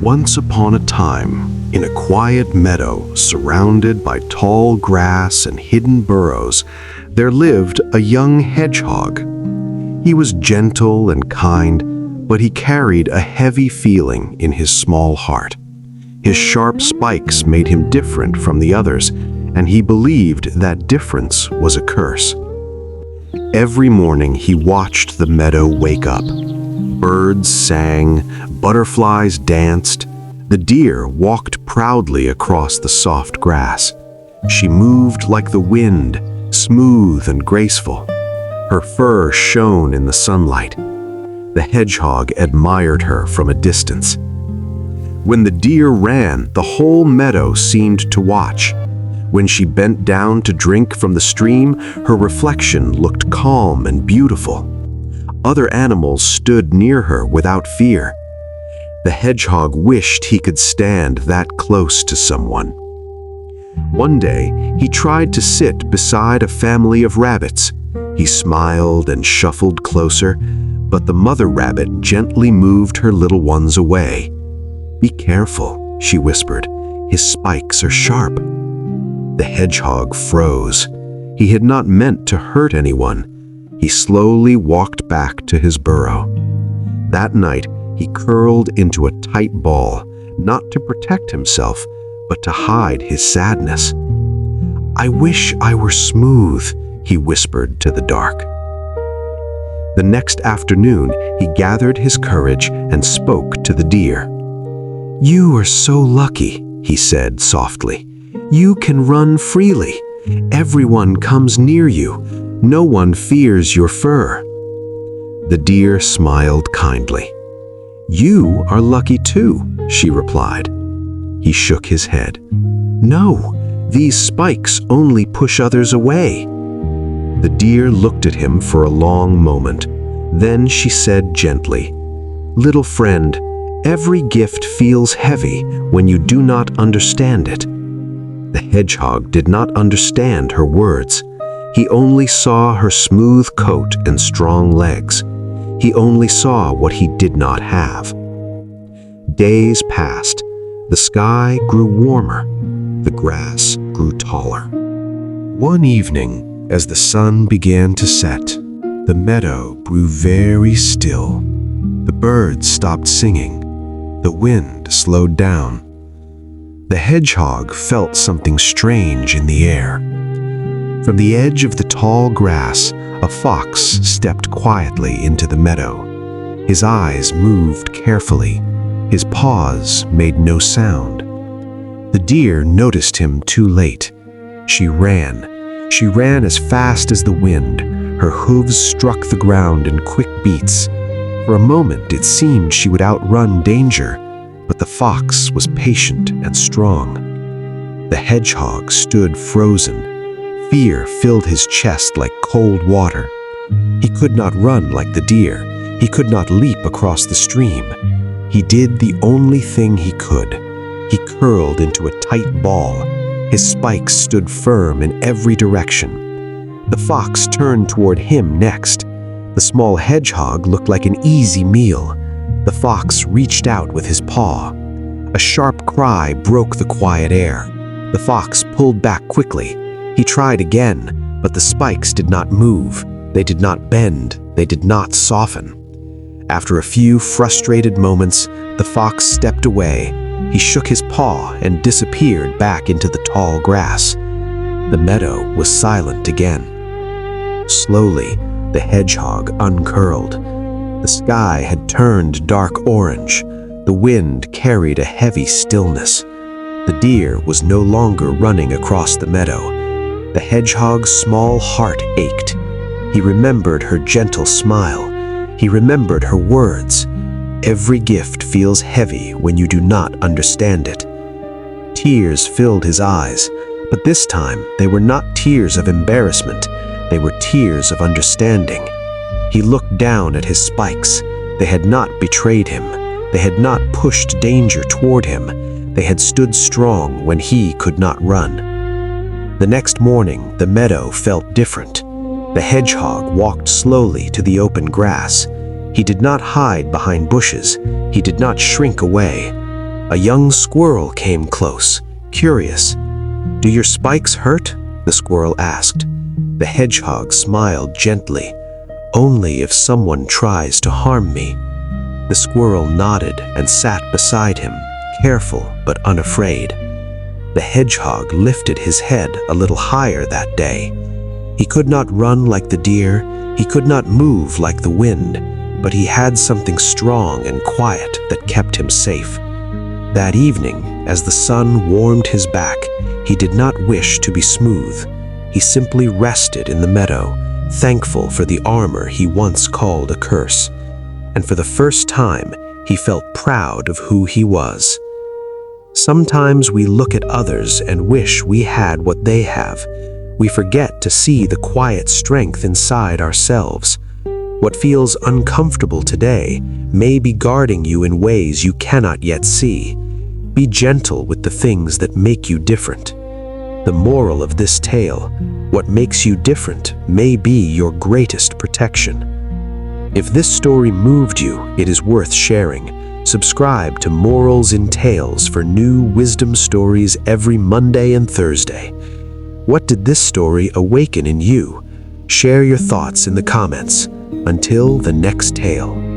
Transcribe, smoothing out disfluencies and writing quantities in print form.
Once upon a time, in a quiet meadow surrounded by tall grass and hidden burrows, there lived a young hedgehog. He was gentle and kind, but he carried a heavy feeling in his small heart. His sharp spikes made him different from the others, and he believed that difference was a curse. Every morning he watched the meadow wake up. Birds sang, butterflies danced. The deer walked proudly across the soft grass. She moved like the wind, smooth and graceful. Her fur shone in the sunlight. The hedgehog admired her from a distance. When the deer ran, the whole meadow seemed to watch. When she bent down to drink from the stream, her reflection looked calm and beautiful. Other animals stood near her without fear. The hedgehog wished he could stand that close to someone. One day, he tried to sit beside a family of rabbits. He smiled and shuffled closer, but the mother rabbit gently moved her little ones away. "Be careful," she whispered. "His spikes are sharp." The hedgehog froze. He had not meant to hurt anyone. He slowly walked back to his burrow. That night, he curled into a tight ball, not to protect himself, but to hide his sadness. "I wish I were smooth," he whispered to the dark. The next afternoon, he gathered his courage and spoke to the deer. "You are so lucky," he said softly. "You can run freely. Everyone comes near you. No one fears your fur." The deer smiled kindly. "You are lucky too," she replied. He shook his head. "No, these spikes only push others away." The deer looked at him for a long moment. Then she said gently, "Little friend, every gift feels heavy when you do not understand it." The hedgehog did not understand her words. He only saw her smooth coat and strong legs. He only saw what he did not have. Days passed. The sky grew warmer. The grass grew taller. One evening, as the sun began to set, the meadow grew very still. The birds stopped singing. The wind slowed down. The hedgehog felt something strange in the air. From the edge of the tall grass, a fox stepped quietly into the meadow. His eyes moved carefully. His paws made no sound. The deer noticed him too late. She ran. She ran as fast as the wind. Her hooves struck the ground in quick beats. For a moment, it seemed she would outrun danger, but the fox was patient and strong. The hedgehog stood frozen. Fear filled his chest like cold water. He could not run like the deer. He could not leap across the stream. He did the only thing he could. He curled into a tight ball. His spikes stood firm in every direction. The fox turned toward him next. The small hedgehog looked like an easy meal. The fox reached out with his paw. A sharp cry broke the quiet air. The fox pulled back quickly. He tried again, but the spikes did not move. They did not bend. They did not soften. After a few frustrated moments, the fox stepped away. He shook his paw and disappeared back into the tall grass. The meadow was silent again. Slowly, the hedgehog uncurled. The sky had turned dark orange. The wind carried a heavy stillness. The deer was no longer running across the meadow. The hedgehog's small heart ached. He remembered her gentle smile. He remembered her words. Every gift feels heavy when you do not understand it. Tears filled his eyes, but this time they were not tears of embarrassment. They were tears of understanding. He looked down at his spikes. They had not betrayed him. They had not pushed danger toward him. They had stood strong when he could not run. The next morning, the meadow felt different. The hedgehog walked slowly to the open grass. He did not hide behind bushes. He did not shrink away. A young squirrel came close, curious. "Do your spikes hurt?" the squirrel asked. The hedgehog smiled gently. "Only if someone tries to harm me." The squirrel nodded and sat beside him, careful but unafraid. The hedgehog lifted his head a little higher that day. He could not run like the deer, he could not move like the wind, but he had something strong and quiet that kept him safe. That evening, as the sun warmed his back, he did not wish to be smooth. He simply rested in the meadow, thankful for the armor he once called a curse. And for the first time, he felt proud of who he was. Sometimes we look at others and wish we had what they have. We forget to see the quiet strength inside ourselves. What feels uncomfortable today may be guarding you in ways you cannot yet see. Be gentle with the things that make you different. The moral of this tale: what makes you different may be your greatest protection. If this story moved you, it is worth sharing. Subscribe to Morals in Tales for new wisdom stories every Monday and Thursday. What did this story awaken in you? Share your thoughts in the comments. Until the next tale.